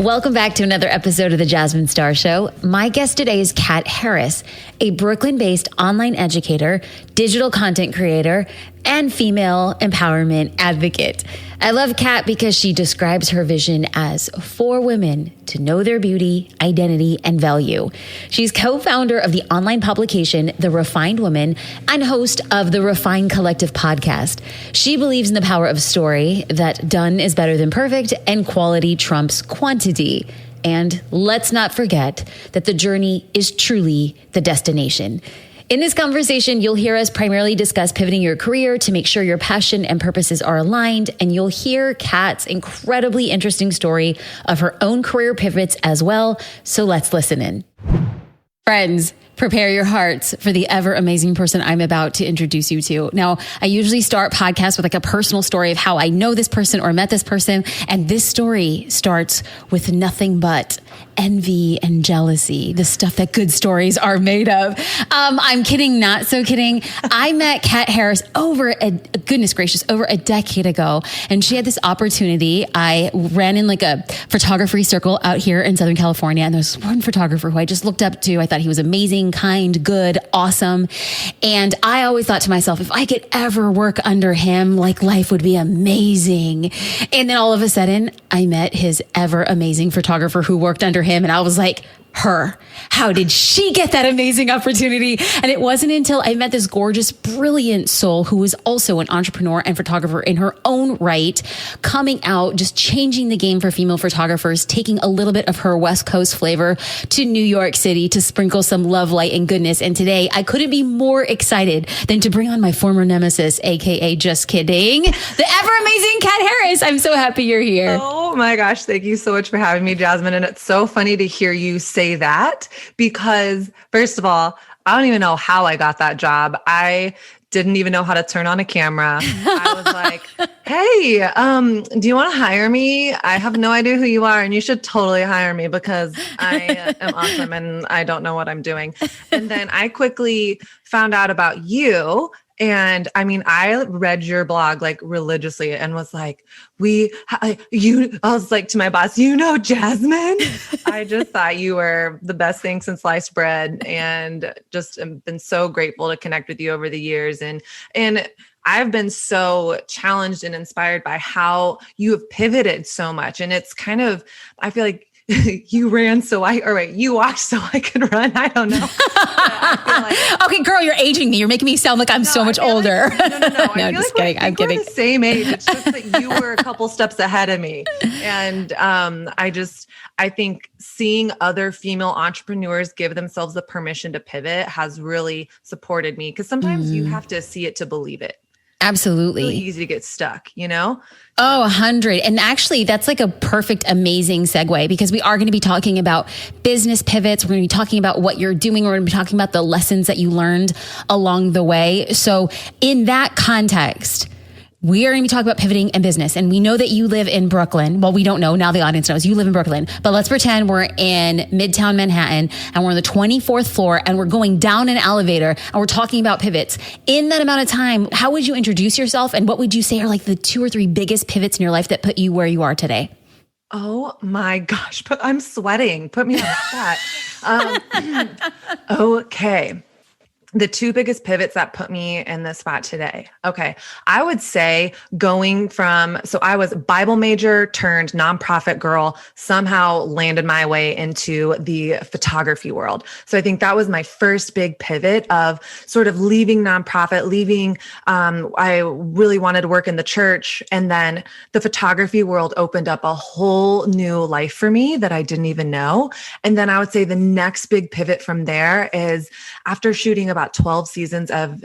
Welcome back to another episode of the Jasmine Star Show. My guest today is Kat Harris, a Brooklyn-based online educator, digital content creator, and female empowerment advocate. I love Kat because she describes her vision as for women to know their beauty, identity, and value. She's co-founder of the online publication, The Refined Woman, and host of the Refined Collective podcast. She believes in the power of story, that done is better than perfect, and quality trumps quantity. And let's not forget that the journey is truly the destination. In this conversation, you'll hear us primarily discuss pivoting your career to make sure your passion and purposes are aligned, and you'll hear Kat's incredibly interesting story of her own career pivots as well. So let's listen in. Friends, prepare your hearts for the ever amazing person I'm about to introduce you to. Now, I usually start podcasts with like a personal story of how I know this person or met this person. And this story starts with nothing but envy and jealousy, the stuff that good stories are made of. I'm kidding, not so kidding. I met Kat Harris over a decade ago, and she had this opportunity. I ran in like a photography circle out here in Southern California, and there's one photographer who I just looked up to. I thought he was amazing, kind, good, awesome. And I always thought to myself, if I could ever work under him, like life would be amazing. And then all of a sudden I met his ever amazing photographer who worked under him. And I was like, how did she get that amazing opportunity? And it wasn't until I met this gorgeous, brilliant soul who was also an entrepreneur and photographer in her own right, coming out, just changing the game for female photographers, taking a little bit of her West Coast flavor to New York City to sprinkle some love, light, and goodness. And today I couldn't be more excited than to bring on my former nemesis, AKA just kidding, the ever amazing Kat Harris. I'm so happy you're here. Oh my gosh. Thank you so much for having me, Jasmine. And it's so funny to hear you say that, because first of all, I don't even know how I got that job. I didn't even know how to turn on a camera. I was like, hey, do you want to hire me? I have no idea who you are, and you should totally hire me because I am awesome and I don't know what I'm doing. And then I quickly found out about you. And I mean, I read your blog like religiously and was like, I was like to my boss, Jasmine, I just thought you were the best thing since sliced bread, and just been so grateful to connect with you over the years. And I've been so challenged and inspired by how you have pivoted so much. And it's kind of, I feel like you walked so I could run. I don't know. Okay, girl, you're aging me. You're making me sound like I'm so much older. No. No, I'm just kidding. I'm kidding. We're the same age. It's just that you were a couple steps ahead of me. And I think seeing other female entrepreneurs give themselves the permission to pivot has really supported me, because sometimes you have to see it to believe it. Absolutely. It's really easy to get stuck, Oh, 100. And actually, that's like a perfect, amazing segue, because we are going to be talking about business pivots. We're going to be talking about what you're doing. We're going to be talking about the lessons that you learned along the way. So in that context, we are going to be talking about pivoting and business. And we know that you live in Brooklyn. Well, we don't know. Now the audience knows you live in Brooklyn, but let's pretend we're in Midtown Manhattan and we're on the 24th floor and we're going down an elevator and we're talking about pivots. In that amount of time, how would you introduce yourself, and what would you say are like the 2 or 3 biggest pivots in your life that put you where you are today? Oh my gosh, I'm sweating. Put me on that. Okay. The 2 biggest pivots that put me in this spot today. Okay. I would say so I was Bible major turned nonprofit girl, somehow landed my way into the photography world. So I think that was my first big pivot of sort of leaving nonprofit, I really wanted to work in the church. And then the photography world opened up a whole new life for me that I didn't even know. And then I would say the next big pivot from there is after shooting about 12 seasons of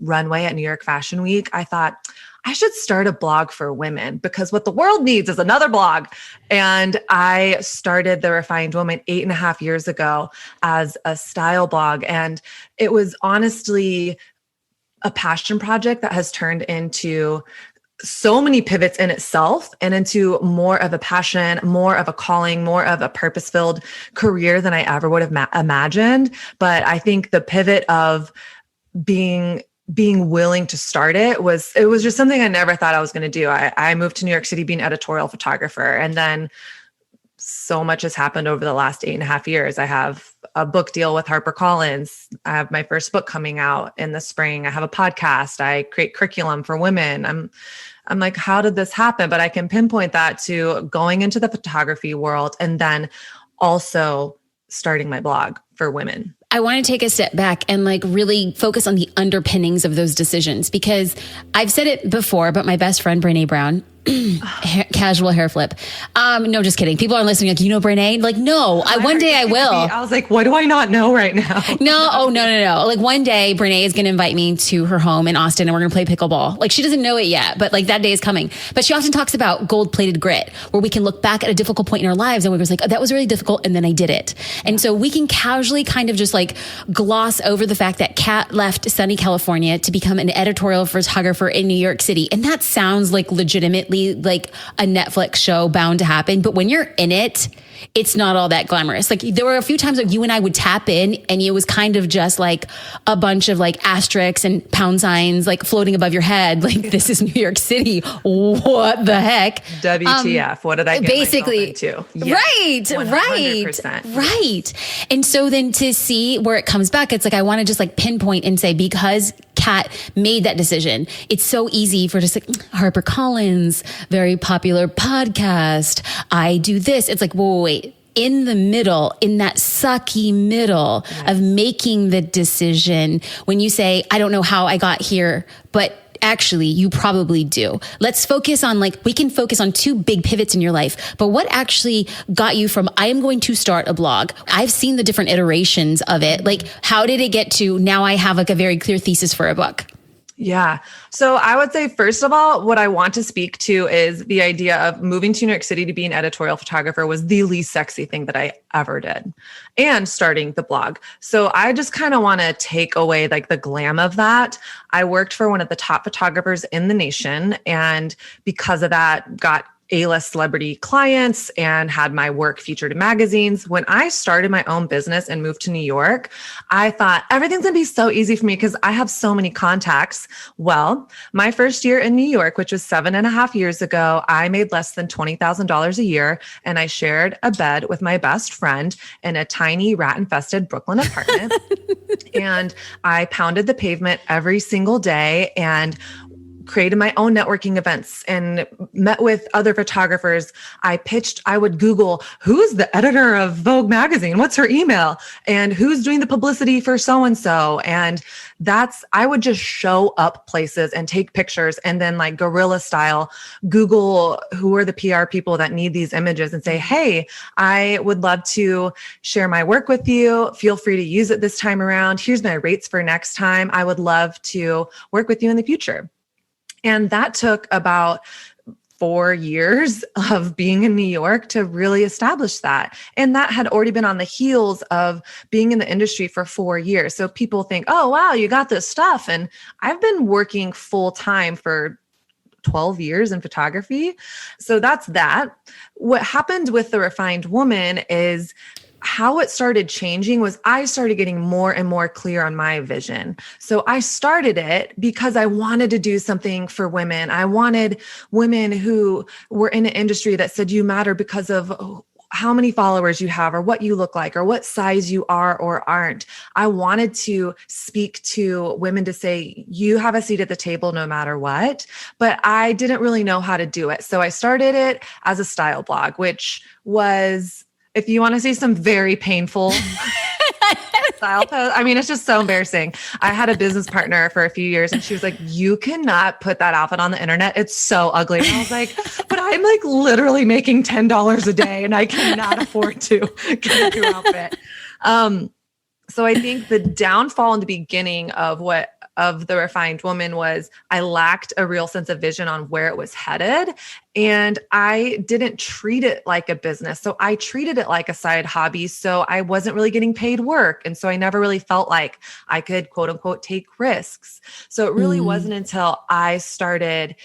runway at New York Fashion Week, I thought I should start a blog for women, because what the world needs is another blog. And I started The Refined Woman 8.5 years ago as a style blog. And it was honestly a passion project that has turned into so many pivots in itself and into more of a passion, more of a calling, more of a purpose-filled career than I ever would have imagined. But I think the pivot of being willing to start it was just something I never thought I was going to do. I moved to New York City being an editorial photographer, and then so much has happened over the last 8.5 years. I have a book deal with HarperCollins. I have my first book coming out in the spring. I have a podcast. I create curriculum for women. I'm like, how did this happen? But I can pinpoint that to going into the photography world and then also starting my blog for women. I want to take a step back and like really focus on the underpinnings of those decisions, because I've said it before, but my best friend, Brene Brown, casual hair flip. No, just kidding. People are listening like, you know, Brene? Like, no, one day I will. I was like, what do I not know right now? No. Oh, no. Like one day Brene is going to invite me to her home in Austin and we're going to play pickleball. Like she doesn't know it yet, but like that day is coming. But she often talks about gold plated grit, where we can look back at a difficult point in our lives and we're just like, oh, that was really difficult. And then I did it. And so we can casually kind of just like gloss over the fact that Kat left sunny California to become an editorial photographer in New York City. And that sounds like legitimately like a Netflix show bound to happen. But when you're in it, it's not all that glamorous. Like there were a few times that you and I would tap in and it was kind of just like a bunch of like asterisks and pound signs like floating above your head. Like this is New York City. What the heck? WTF. What did I get basically myself into? Yeah, right. And so then to see where it comes back, it's like, I want to just like pinpoint and say, because Kat made that decision, it's so easy for just like HarperCollins, very popular podcast. I do this. It's like, wait. In the middle, in that sucky middle of making the decision, when you say, I don't know how I got here, but actually you probably do. Let's focus on we can focus on two big pivots in your life, but what actually got you from, I am going to start a blog. I've seen the different iterations of it. Like, how did it get to now I have like a very clear thesis for a book? Yeah. So I would say, first of all, what I want to speak to is the idea of moving to New York City to be an editorial photographer was the least sexy thing that I ever did, and starting the blog. So I just kind of want to take away like the glam of that. I worked for one of the top photographers in the nation, and because of that, got A-list celebrity clients and had my work featured in magazines. When I started my own business and moved to New York, I thought everything's gonna be so easy for me because I have so many contacts. Well, my first year in New York, which was 7.5 years ago, I made less than $20,000 a year. And I shared a bed with my best friend in a tiny rat-infested Brooklyn apartment. And I pounded the pavement every single day and created my own networking events and met with other photographers. I would Google, who's the editor of Vogue magazine? What's her email? And who's doing the publicity for so-and-so? And I would just show up places and take pictures and then like guerrilla style, Google who are the PR people that need these images and say, hey, I would love to share my work with you. Feel free to use it this time around. Here's my rates for next time. I would love to work with you in the future. And that took about 4 years of being in New York to really establish that. And that had already been on the heels of being in the industry for 4 years. So people think, oh, wow, you got this stuff. And I've been working full time for 12 years in photography. So that's that. What happened with The Refined Woman is how it started changing was I started getting more and more clear on my vision. So I started it because I wanted to do something for women. I wanted women who were in an industry that said you matter because of how many followers you have or what you look like or what size you are or aren't. I wanted to speak to women to say, you have a seat at the table no matter what, but I didn't really know how to do it. So I started it as a style blog, which was, if you want to see some very painful style post, I mean, it's just so embarrassing. I had a business partner for a few years and she was like, you cannot put that outfit on the internet. It's so ugly. And I was like, but I'm like literally making $10 a day and I cannot afford to get a new outfit. So I think the downfall in the beginning of The Refined Woman was I lacked a real sense of vision on where it was headed. And I didn't treat it like a business. So I treated it like a side hobby. So I wasn't really getting paid work. And so I never really felt like I could, quote unquote, take risks. So it really wasn't until I started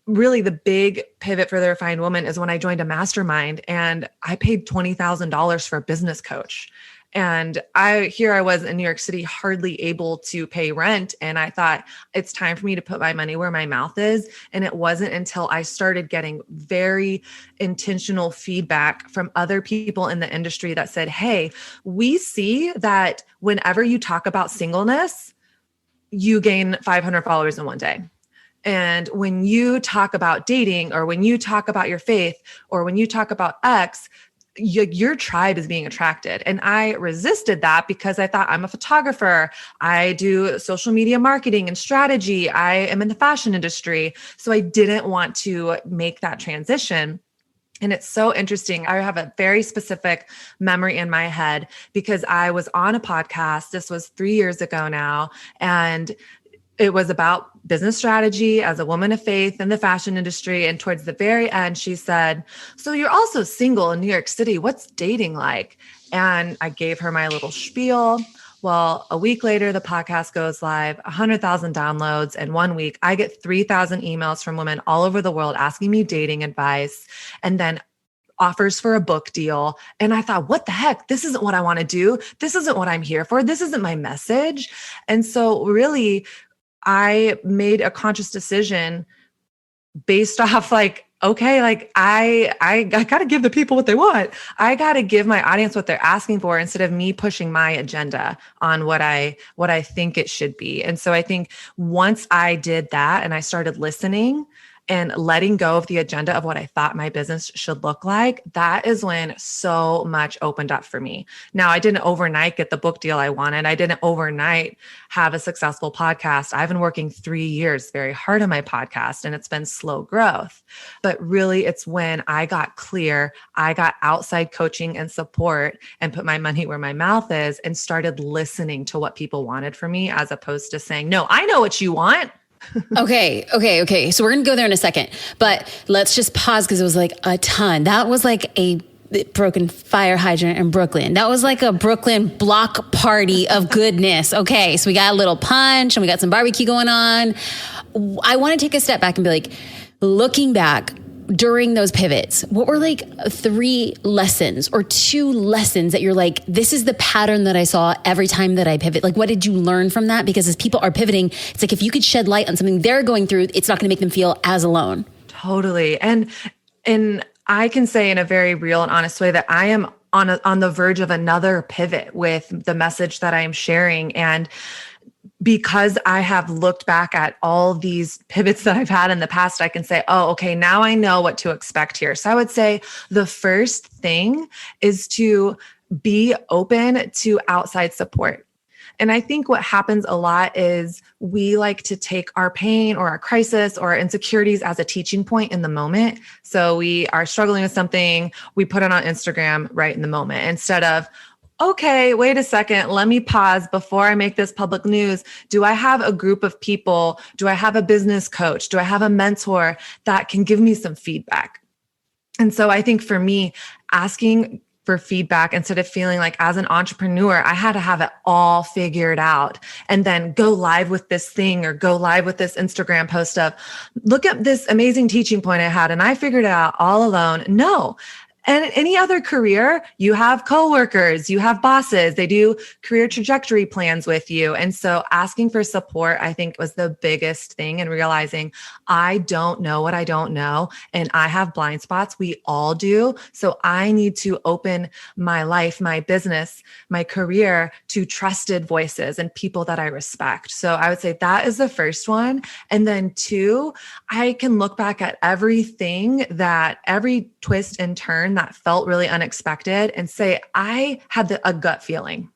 really the big pivot for the refined woman is when I joined a mastermind and I paid $20,000 for a business coach. And I was in New York City, hardly able to pay rent. And I thought it's time for me to put my money where my mouth is. And it wasn't until I started getting very intentional feedback from other people in the industry that said, hey, we see that whenever you talk about singleness, you gain 500 followers in one day. And when you talk about dating, or when you talk about your faith, or when you talk about X, your tribe is being attracted. And I resisted that because I thought, I'm a photographer. I do social media marketing and strategy. I am in the fashion industry. So I didn't want to make that transition. And it's so interesting. I have a very specific memory in my head because I was on a podcast. This was 3 years ago now. And it was about business strategy as a woman of faith in the fashion industry. And towards the very end, she said, so you're also single in New York City. What's dating like? And I gave her my little spiel. Well, a week later, the podcast goes live, 100,000 downloads. And 1 week, I get 3,000 emails from women all over the world asking me dating advice. And then offers for a book deal. And I thought, what the heck? This isn't what I want to do. This isn't what I'm here for. This isn't my message. And so really, I made a conscious decision based off okay, I got to give the people what they want. I got to give my audience what they're asking for instead of me pushing my agenda on what I think it should be. And so I think once I did that and I started listening and letting go of the agenda of what I thought my business should look like, that is when so much opened up for me. Now, I didn't overnight get the book deal I wanted. I didn't overnight have a successful podcast. I've been working 3 years very hard on my podcast, and it's been slow growth. But really, it's when I got clear, I got outside coaching and support and put my money where my mouth is and started listening to what people wanted from me, as opposed to saying, no, I know what you want. Okay. So we're going to go there in a second, but let's just pause because it was like a ton. That was like a broken fire hydrant in Brooklyn. That was like a Brooklyn block party of goodness. Okay. So we got a little punch and we got some barbecue going on. I want to take a step back and be like, looking back during those pivots, what were like 3 lessons or 2 lessons that you're like, this is the pattern that I saw every time that I pivot? Like, what did you learn from that? Because as people are pivoting, it's like, if you could shed light on something they're going through, it's not going to make them feel as alone. Totally. And I can say in a very real and honest way that I am on the verge of another pivot with the message that I am sharing. And because I have looked back at all these pivots that I've had in the past, I can say, oh, okay, now I know what to expect here. So I would say the first thing is to be open to outside support. And I think what happens a lot is we like to take our pain or our crisis or our insecurities as a teaching point in the moment. So we are struggling with something, we put it on Instagram right in the moment instead of, okay, wait a second, let me pause before I make this public news. Do I have a group of people? Do I have a business coach? Do I have a mentor that can give me some feedback? And so I think for me, asking for feedback instead of feeling like as an entrepreneur, I had to have it all figured out and then go live with this thing or go live with this Instagram post of, look at this amazing teaching point I had and I figured it out all alone. No. And any other career, you have coworkers, you have bosses, they do career trajectory plans with you. And so asking for support, I think, was the biggest thing, and realizing I don't know what I don't know. And I have blind spots. We all do. So I need to open my life, my business, my career to trusted voices and people that I respect. So I would say that is the first one. And then 2, I can look back at everything every twist and turn that felt really unexpected and say, I had a gut feeling.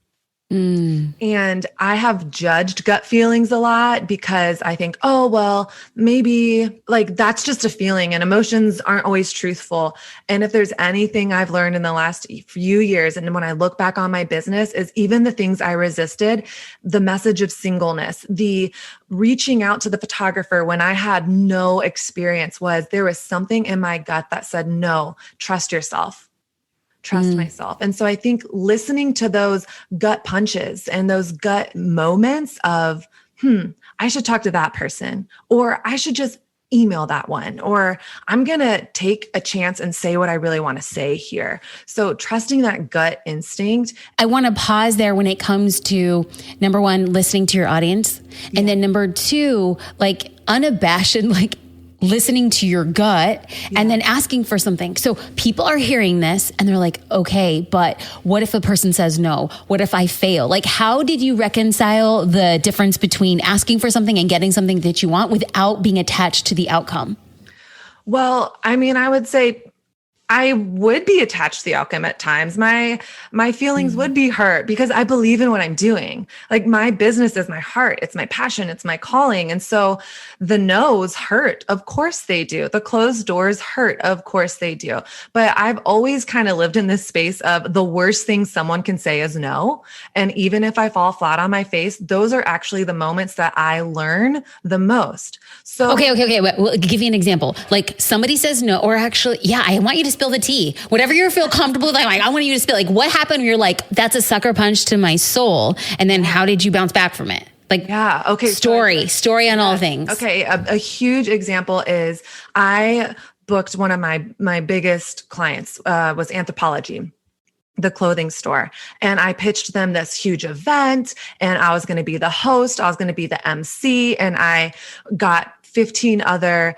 And I have judged gut feelings a lot because I think, oh, well, maybe like that's just a feeling and emotions aren't always truthful. And if there's anything I've learned in the last few years, and when I look back on my business, is even the things I resisted, the message of singleness, the reaching out to the photographer when I had no experience, there was something in my gut that said, no, trust yourself. Trust myself. And so I think listening to those gut punches and those gut moments of, I should talk to that person, or I should just email that one, or I'm going to take a chance and say what I really want to say here. So trusting that gut instinct. I want to pause there when it comes to number one, listening to your audience. And then number two, like unabashed, like listening to your gut and then asking for something. So people are hearing this and they're like, okay, but what if a person says no? What if I fail? Like, how did you reconcile the difference between asking for something and getting something that you want without being attached to the outcome? Well, I mean, I would say I would be attached to the outcome at times. My feelings would be hurt because I believe in what I'm doing. Like my business is my heart. It's my passion. It's my calling. And so the no's hurt. Of course they do. The closed doors hurt. Of course they do. But I've always kind of lived in this space of the worst thing someone can say is no. And even if I fall flat on my face, those are actually the moments that I learn the most. So Okay. We'll give you an example. Like somebody says no, or actually, yeah, I want you to spill the tea. Whatever you feel comfortable with, I want you to spill. Like what happened when you're like, that's a sucker punch to my soul. And then how did you bounce back from it? Like, yeah. Okay. Story on all things. Okay. A huge example is I booked one of my biggest clients, was Anthropologie, the clothing store. And I pitched them this huge event and I was going to be the host. I was going to be the MC, and I got 15 other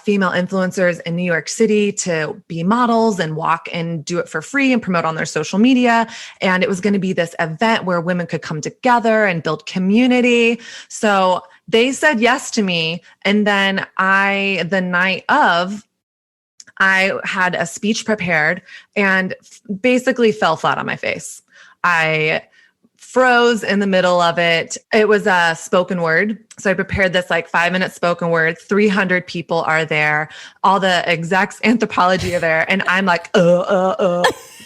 female influencers in New York City to be models and walk and do it for free and promote on their social media. And it was going to be this event where women could come together and build community. So they said yes to me. And then the night of, I had a speech prepared and basically fell flat on my face. I froze in the middle of it. It was a spoken word. So I prepared this like 5-minute spoken word. 300 people are there. All the execs, Anthropologie are there. And I'm like,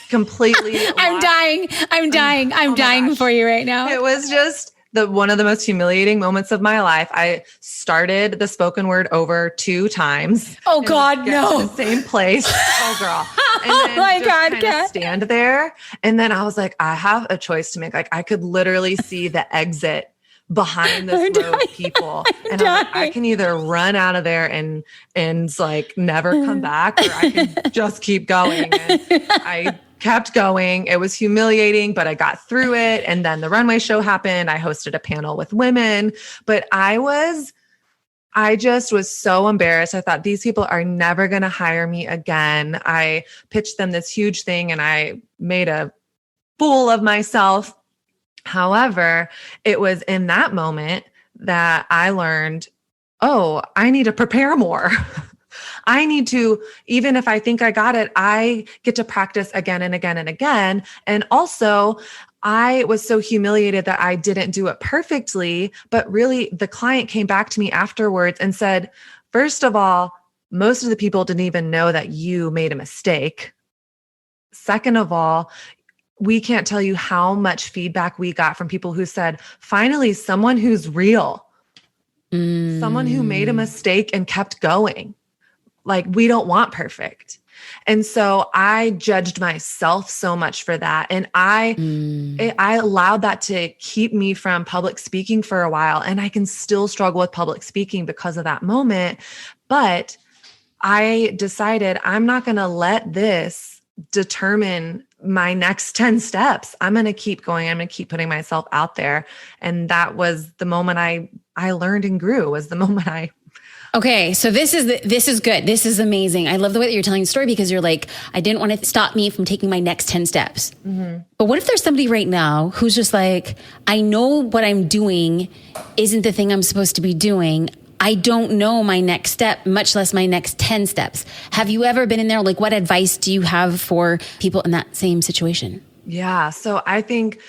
completely. I'm dying for you right now. It was just one of the most humiliating moments of my life. I started the spoken word over 2 times. Oh God, no. To the same place. Oh girl. And Oh then my just God, kind Kat. of stand there. And then I was like, I have a choice to make. Like I could literally see the exit behind this row of people. And I was like, I can either run out of there and like never come back, or I can just keep going. And I kept going. It was humiliating, but I got through it. And then the runway show happened. I hosted a panel with women, but I just was so embarrassed. I thought these people are never going to hire me again. I pitched them this huge thing and I made a fool of myself. However, it was in that moment that I learned, oh, I need to prepare more. I need to, even if I think I got it, I get to practice again and again and again. And also, I was so humiliated that I didn't do it perfectly, but really the client came back to me afterwards and said, first of all, most of the people didn't even know that you made a mistake. Second of all, we can't tell you how much feedback we got from people who said, finally, someone who's real, someone who made a mistake and kept going. Like, we don't want perfect. And so I judged myself so much for that. And I allowed that to keep me from public speaking for a while. And I can still struggle with public speaking because of that moment. But I decided I'm not going to let this determine my next 10 steps. I'm going to keep going. I'm going to keep putting myself out there. And that was the moment I learned and grew, was the moment I. Okay, so this is good. This is amazing. I love the way that you're telling the story, because you're like, I didn't want to stop me from taking my next 10 steps. Mm-hmm. But what if there's somebody right now who's just like, I know what I'm doing isn't the thing I'm supposed to be doing. I don't know my next step, much less my next 10 steps. Have you ever been in there? Like, what advice do you have for people in that same situation? Yeah. So I think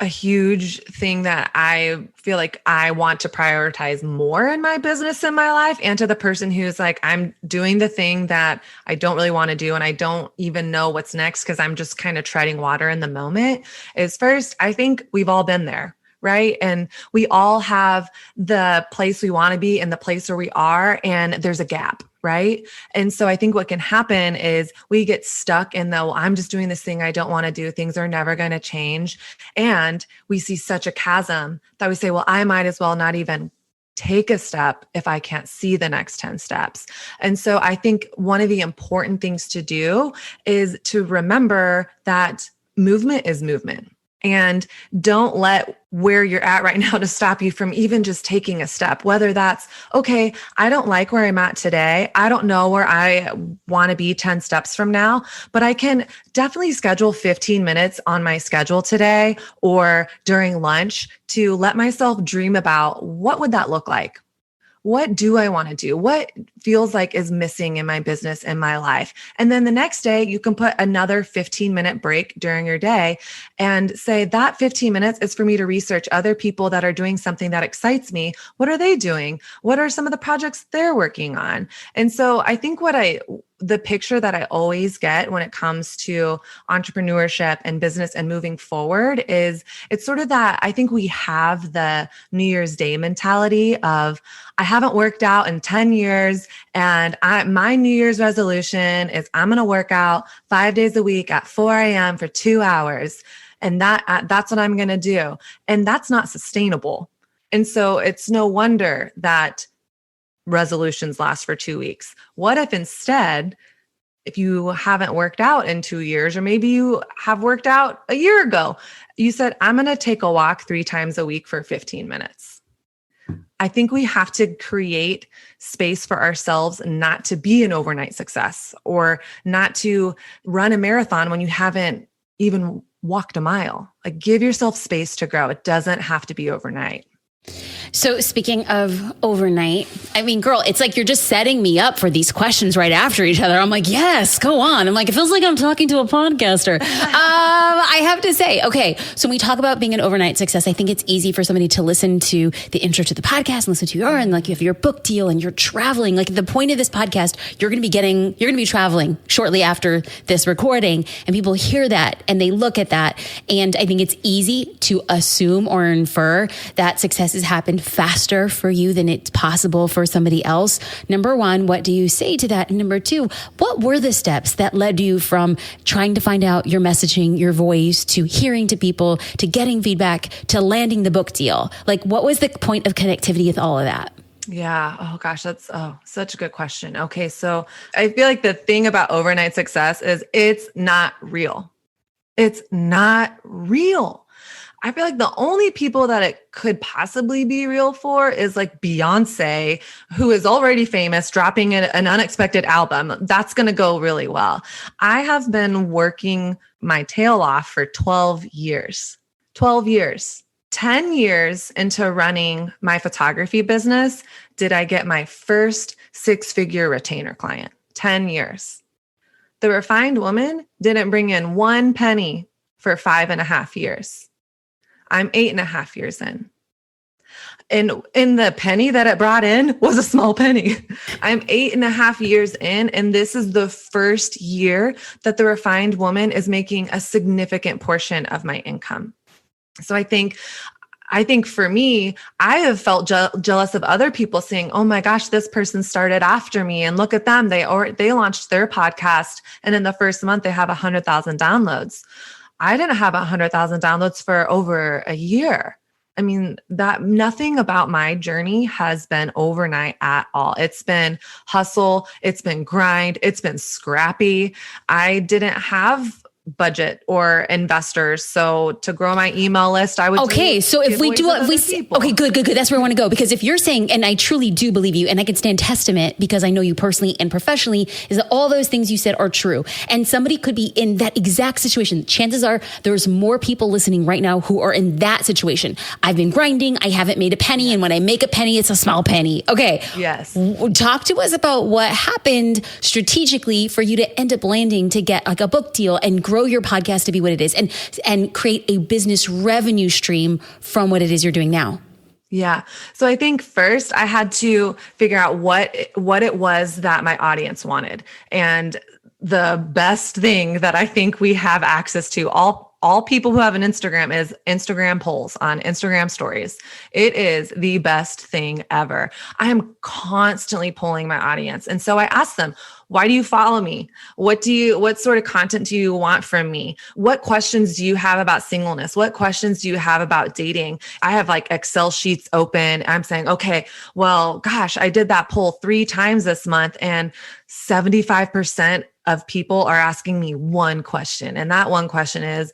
a huge thing that I feel like I want to prioritize more in my business, in my life, and to the person who's like, I'm doing the thing that I don't really want to do, and I don't even know what's next because I'm just kind of treading water in the moment, is first, I think we've all been there. Right. And we all have the place we want to be and the place where we are, and there's a gap. Right. And so I think what can happen is we get stuck in I'm just doing this thing I don't want to do. Things are never going to change. And we see such a chasm that we say, well, I might as well not even take a step if I can't see the next 10 steps. And so I think one of the important things to do is to remember that movement is movement. And don't let where you're at right now to stop you from even just taking a step, whether that's, okay, I don't like where I'm at today. I don't know where I want to be 10 steps from now, but I can definitely schedule 15 minutes on my schedule today or during lunch to let myself dream about what would that look like? What do I want to do? What feels like is missing in my business, in my life? And then the next day, you can put another 15-minute break during your day and say that 15 minutes is for me to research other people that are doing something that excites me. What are they doing? What are some of the projects they're working on? And so I think the picture that I always get when it comes to entrepreneurship and business and moving forward is it's sort of that I think we have the New Year's Day mentality of I haven't worked out in 10 years and my New Year's resolution is I'm going to work out 5 days a week at 4 a.m. for 2 hours. And that's what I'm going to do. And that's not sustainable. And so it's no wonder that resolutions last for 2 weeks. What if instead, if you haven't worked out in 2 years, or maybe you have worked out a year ago, you said, I'm going to take a walk 3 times a week for 15 minutes. I think we have to create space for ourselves not to be an overnight success or not to run a marathon when you haven't even walked a mile. Like, give yourself space to grow. It doesn't have to be overnight. So speaking of overnight, I mean, girl, it's like you're just setting me up for these questions right after each other. I'm like, yes, go on. I'm like, it feels like I'm talking to a podcaster. I have to say, okay, so when we talk about being an overnight success, I think it's easy for somebody to listen to the intro to the podcast and listen to and like you have your book deal and you're traveling. Like the point of this podcast, you're going to be traveling shortly after this recording, and people hear that and they look at that. And I think it's easy to assume or infer that success has happened faster for you than it's possible for somebody else. Number one, what do you say to that? And number two, what were the steps that led you from trying to find out your messaging, your voice, to hearing to people, to getting feedback, to landing the book deal? Like, what was the point of connectivity with all of that? Yeah. Oh gosh, that's such a good question. Okay. So I feel like the thing about overnight success is it's not real. It's not real. I feel like the only people that it could possibly be real for is like Beyonce, who is already famous, dropping an unexpected album. That's going to go really well. I have been working my tail off for 12 years. 12 years. 10 years into running my photography business, did I get my first 6-figure retainer client. 10 years. The Refined Woman didn't bring in one penny for 5.5 years. I'm 8.5 years in. And in the penny that it brought in was a small penny. I'm 8.5 years in, and this is the first year that the Refined Woman is making a significant portion of my income. So I think for me, I have felt jealous of other people saying, oh my gosh, this person started after me and look at them. They launched their podcast and in the first month they have 100,000 downloads. I didn't have 100,000 downloads for over a year. I mean, that nothing about my journey has been overnight at all. It's been hustle. It's been grind. It's been scrappy. I didn't have budget or investors. So to grow my email list, I would okay. So if we okay, good. That's where I want to go. Because if you're saying, and I truly do believe you, and I can stand testament because I know you personally and professionally, is that all those things you said are true. And somebody could be in that exact situation. Chances are there's more people listening right now who are in that situation. I've been grinding. I haven't made a penny. And when I make a penny, it's a small penny. Okay. Yes. Talk to us about what happened strategically for you to end up landing to get like a book deal and grow your podcast to be what it is and create a business revenue stream from what it is you're doing now. Yeah. So I think first I had to figure out what it was that my audience wanted. And the best thing that I think we have access to, all people who have an Instagram, is Instagram polls on Instagram stories. It is the best thing ever. I am constantly polling my audience. And so I asked them, Why do you follow me? What sort of content do you want from me? What questions do you have about singleness? What questions do you have about dating? I have like Excel sheets open. I'm saying, okay, well, gosh, I did that poll 3 times this month and 75% of people are asking me one question. And that one question is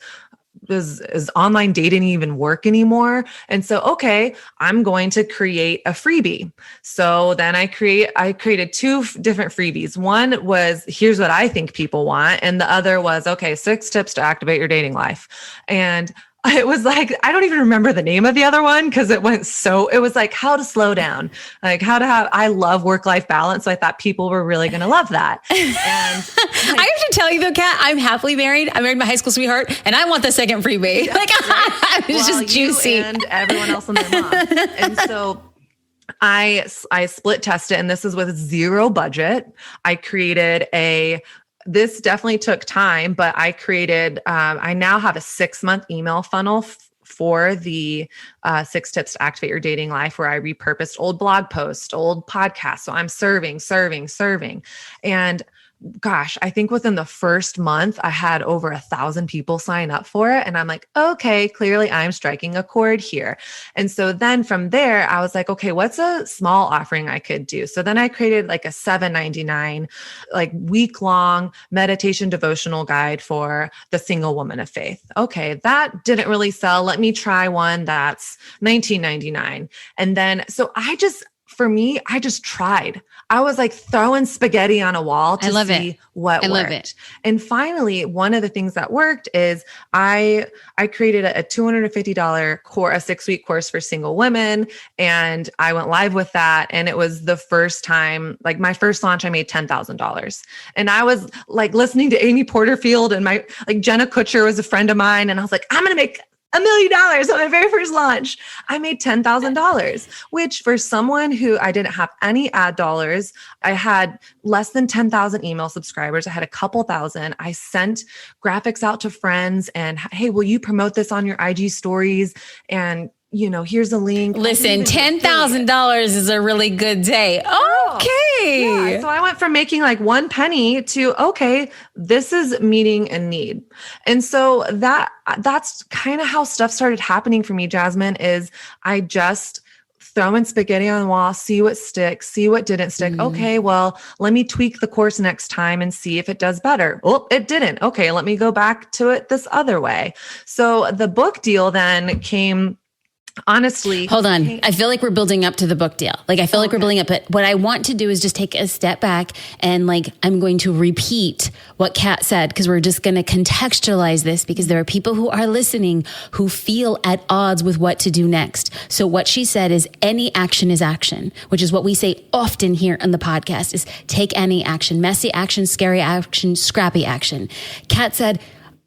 online dating even work anymore? And so, okay, I'm going to create a freebie. So then I created 2 different freebies. One was, here's what I think people want. And the other was, okay, 6 tips to activate your dating life. And it was like, I don't even remember the name of the other one because it was like how to slow down, like I love work-life balance. So I thought people were really going to love that. And I have to tell you though, Kat, I'm happily married. I married my high school sweetheart and I want the second freebie. Yeah, like right? it's just juicy. And everyone else and their mom. And so I split tested, and this is with 0 budget. I created this definitely took time, but I created, I now have a 6-month email funnel for the 6 tips to activate your dating life, where I repurposed old blog posts, old podcasts. So I'm serving. And gosh, I think within the first month, I had over 1,000 people sign up for it. And I'm like, okay, clearly I'm striking a chord here. And so then from there, I was like, okay, what's a small offering I could do? So then I created like a $7.99, like week-long meditation devotional guide for the single woman of faith. Okay, that didn't really sell. Let me try one that's $19.99. And then, so I just tried. I was like throwing spaghetti on a wall to see what worked. Love it. And finally, one of the things that worked is I created a $250 course, a 6-week course for single women. And I went live with that. And it was the first time, like my first launch, I made $10,000. And I was like listening to Amy Porterfield, and Jenna Kutcher was a friend of mine. And I was like, I'm going to make $1 million on my very first launch. I made $10,000, which for someone who I didn't have any ad dollars, I had less than 10,000 email subscribers. I had a couple thousand. I sent graphics out to friends and, hey, will you promote this on your IG stories? And here's a link. Listen, $10,000 is a really good day. Okay. Yeah. So I went from making like 1 penny to, okay, this is meeting a need. And so that's kind of how stuff started happening for me, Jasmine, is I just throwing spaghetti on the wall, see what sticks, see what didn't stick. Okay, well, let me tweak the course next time and see if it does better. Oh, it didn't. Okay, let me go back to it this other way. So the book deal then came. Honestly, hold on. I feel like we're building up to the book deal. Like I feel like we're building up, but what I want to do is just take a step back and I'm going to repeat what Kat said, because we're just going to contextualize this, because there are people who are listening who feel at odds with what to do next. So what she said is any action is action, which is what we say often here on the podcast, is take any action, messy action, scary action, scrappy action. Kat said,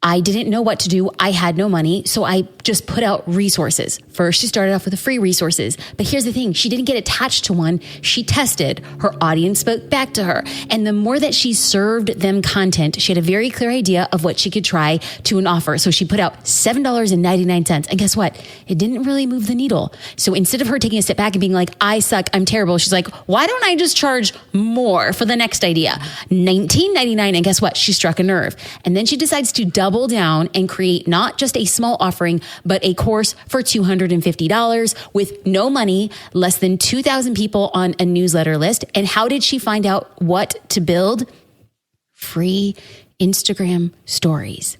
I didn't know what to do. I had no money. So I just put out resources. First, she started off with the free resources. But here's the thing. She didn't get attached to one. She tested. Her audience spoke back to her. And the more that she served them content, she had a very clear idea of what she could try to an offer. So she put out $7.99. And guess what? It didn't really move the needle. So instead of her taking a step back and being like, I suck, I'm terrible, she's like, why don't I just charge more for the next idea? $19.99. And guess what? She struck a nerve. And then she decides to double down and create not just a small offering, but a course for $250 with no money, less than 2,000 people on a newsletter list. And how did she find out what to build? Free Instagram stories.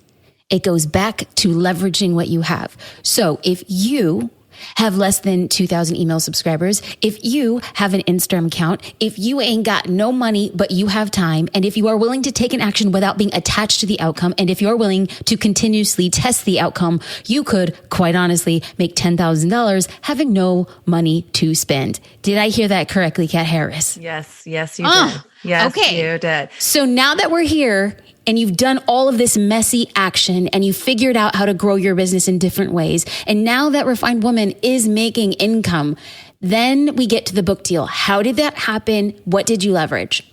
It goes back to leveraging what you have. So if you have less than 2,000 email subscribers, if you have an Instagram account, if you ain't got no money, but you have time, and if you are willing to take an action without being attached to the outcome, and if you're willing to continuously test the outcome, you could quite honestly make $10,000 having no money to spend. Did I hear that correctly, Kat Harris? Yes, you did. Yes, okay. You did. So now that we're here, and you've done all of this messy action, and you figured out how to grow your business in different ways, and now that Refined Woman is making income, then we get to the book deal. How did that happen? What did you leverage?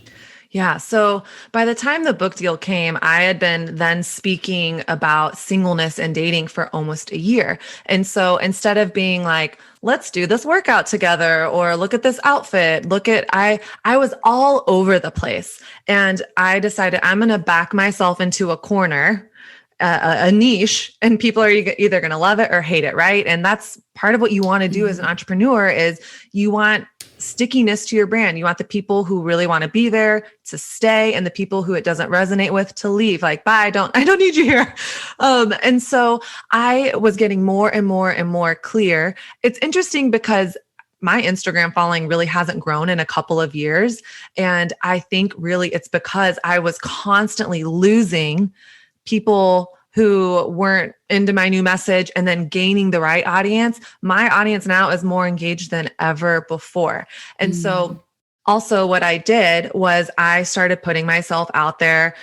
Yeah. So by the time the book deal came, I had been then speaking about singleness and dating for almost a year. And so instead of being like, let's do this workout together or look at this outfit, I was all over the place. And I decided I'm going to back myself into a corner, a niche, and people are either going to love it or hate it. Right. And that's part of what you want to do as an entrepreneur is you want stickiness to your brand. You want the people who really want to be there to stay and the people who it doesn't resonate with to leave. Like, bye, I don't need you here. And so I was getting more and more and more clear. It's interesting because my Instagram following really hasn't grown in a couple of years. And I think really it's because I was constantly losing people who weren't into my new message and then gaining the right audience. My audience now is more engaged than ever before. And so also what I did was I started putting myself out there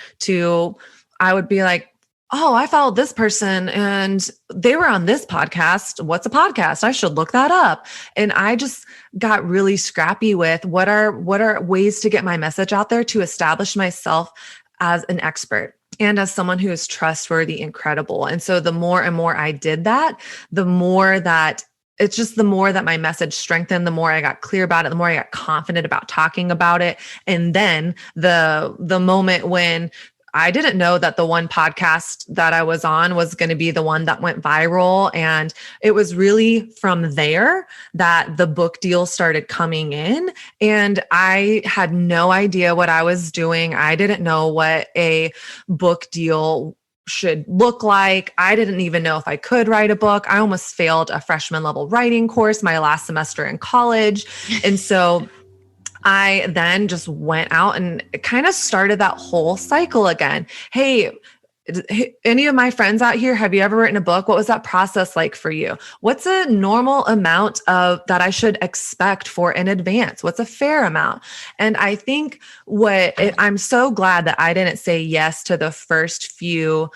I would be like, oh, I followed this person and they were on this podcast. What's a podcast? I should look that up. And I just got really scrappy with what are ways to get my message out there to establish myself as an expert and as someone who is trustworthy and credible. And so the more and more I did that, the more that my message strengthened, the more I got clear about it, the more I got confident about talking about it. And then the moment when I didn't know that the one podcast that I was on was going to be the one that went viral. And it was really from there that the book deal started coming in. And I had no idea what I was doing. I didn't know what a book deal should look like. I didn't even know if I could write a book. I almost failed a freshman level writing course my last semester in college. And so I then just went out and kind of started that whole cycle again. Hey, any of my friends out here, have you ever written a book? What was that process like for you? What's a normal amount that I should expect for in advance? What's a fair amount? And I think I'm so glad that I didn't say yes to the first few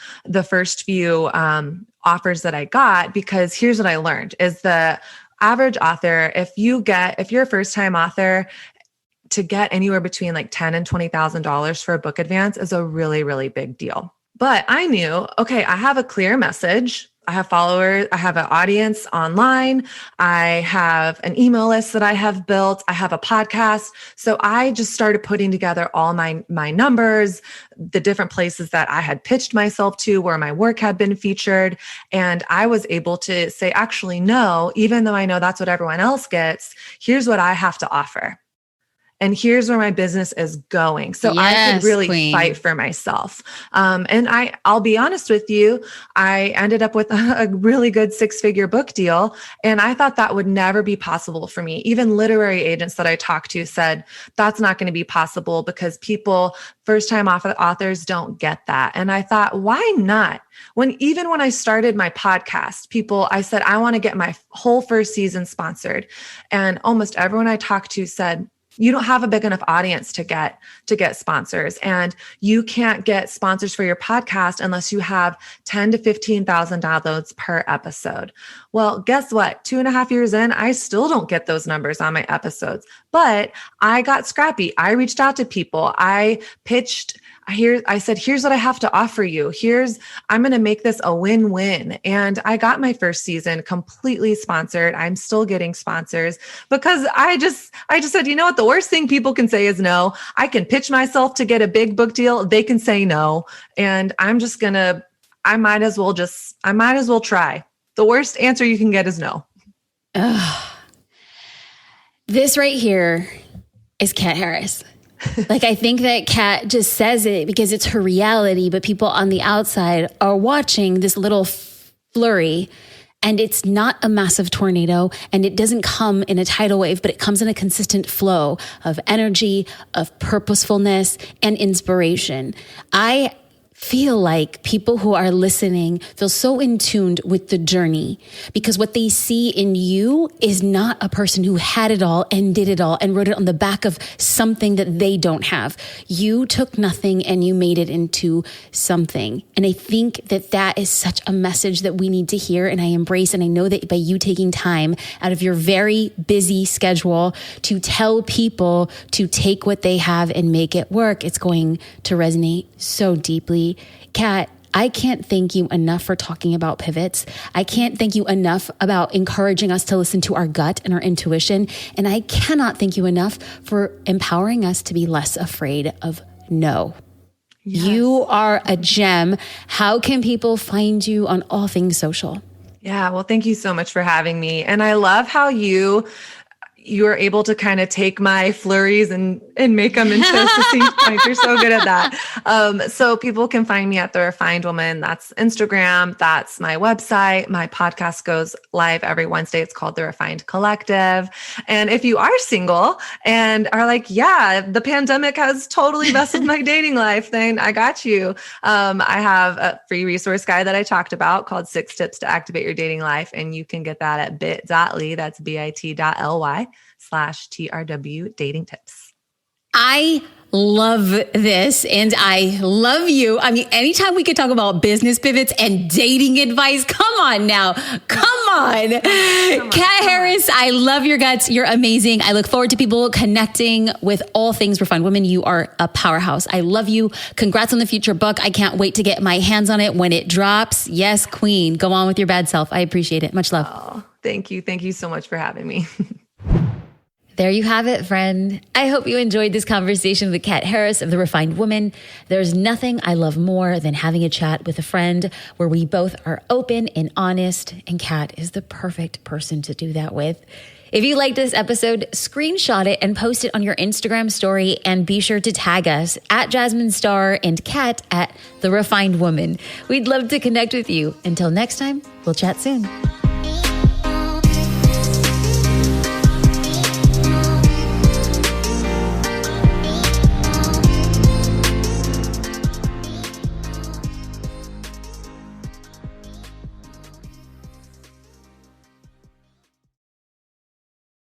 offers that I got, because here's what I learned is the average author, if you're a first time author, to get anywhere between like $10,000 and $20,000 for a book advance is a really, really big deal. But I knew, okay, I have a clear message. I have followers. I have an audience online. I have an email list that I have built. I have a podcast. So I just started putting together all my numbers, the different places that I had pitched myself to where my work had been featured. And I was able to say, actually, no, even though I know that's what everyone else gets, here's what I have to offer. And here's where my business is going. So I could really fight for myself. And I'll be honest with you, I ended up with a really good 6-figure book deal. And I thought that would never be possible for me. Even literary agents that I talked to said, that's not going to be possible because first-time authors don't get that. And I thought, why not? Even when I started my podcast, I said, I want to get my whole first season sponsored. And almost everyone I talked to said, you don't have a big enough audience to get sponsors, and you can't get sponsors for your podcast unless you have 10 to 15,000 downloads per episode. Well, guess what? 2.5 years in, I still don't get those numbers on my episodes, but I got scrappy. I reached out to people. I pitched. I said, here's what I have to offer you. I'm going to make this a win-win. And I got my first season completely sponsored. I'm still getting sponsors because I just said, you know what? The worst thing people can say is no. I can pitch myself to get a big book deal. They can say no. And I might as well try. The worst answer you can get is no. This right here is Kat Harris. Like, I think that Kat just says it because it's her reality, but people on the outside are watching this little flurry, and it's not a massive tornado, and it doesn't come in a tidal wave, but it comes in a consistent flow of energy, of purposefulness, and inspiration. I feel like people who are listening feel so in tuned with the journey, because what they see in you is not a person who had it all and did it all and wrote it on the back of something that they don't have. You took nothing and you made it into something. And I think that that is such a message that we need to hear, and I embrace. And I know that by you taking time out of your very busy schedule to tell people to take what they have and make it work, it's going to resonate so deeply. Kat, I can't thank you enough for talking about pivots. I can't thank you enough about encouraging us to listen to our gut and our intuition. And I cannot thank you enough for empowering us to be less afraid of no. Yes. You are a gem. How can people find you on all things social? Yeah, well, thank you so much for having me. And I love how you are able to kind of take my flurries and make them into succinct points. You're so good at that. So people can find me at The Refined Woman. That's Instagram. That's my website. My podcast goes live every Wednesday. It's called The Refined Collective. And if you are single and are like, yeah, the pandemic has totally messed with my dating life, then I got you. I have a free resource guide that I talked about called 6 Tips to Activate Your Dating Life. And you can get that at bit.ly. That's bit.ly/TRW dating tips. I love this and I love you. I mean, anytime we could talk about business pivots and dating advice, come on now. Come on. Kat Harris, I love your guts. You're amazing. I look forward to people connecting with all things Refined Women. You are a powerhouse. I love you. Congrats on the future book. I can't wait to get my hands on it when it drops. Yes, queen. Go on with your bad self. I appreciate it. Much love. Oh, thank you. Thank you so much for having me. There you have it, friend. I hope you enjoyed this conversation with Kat Harris of The Refined Woman. There's nothing I love more than having a chat with a friend where we both are open and honest, and Kat is the perfect person to do that with. If you liked this episode, screenshot it and post it on your Instagram story, and be sure to tag us at Jasmine Star and Kat at The Refined Woman. We'd love to connect with you. Until next time, we'll chat soon.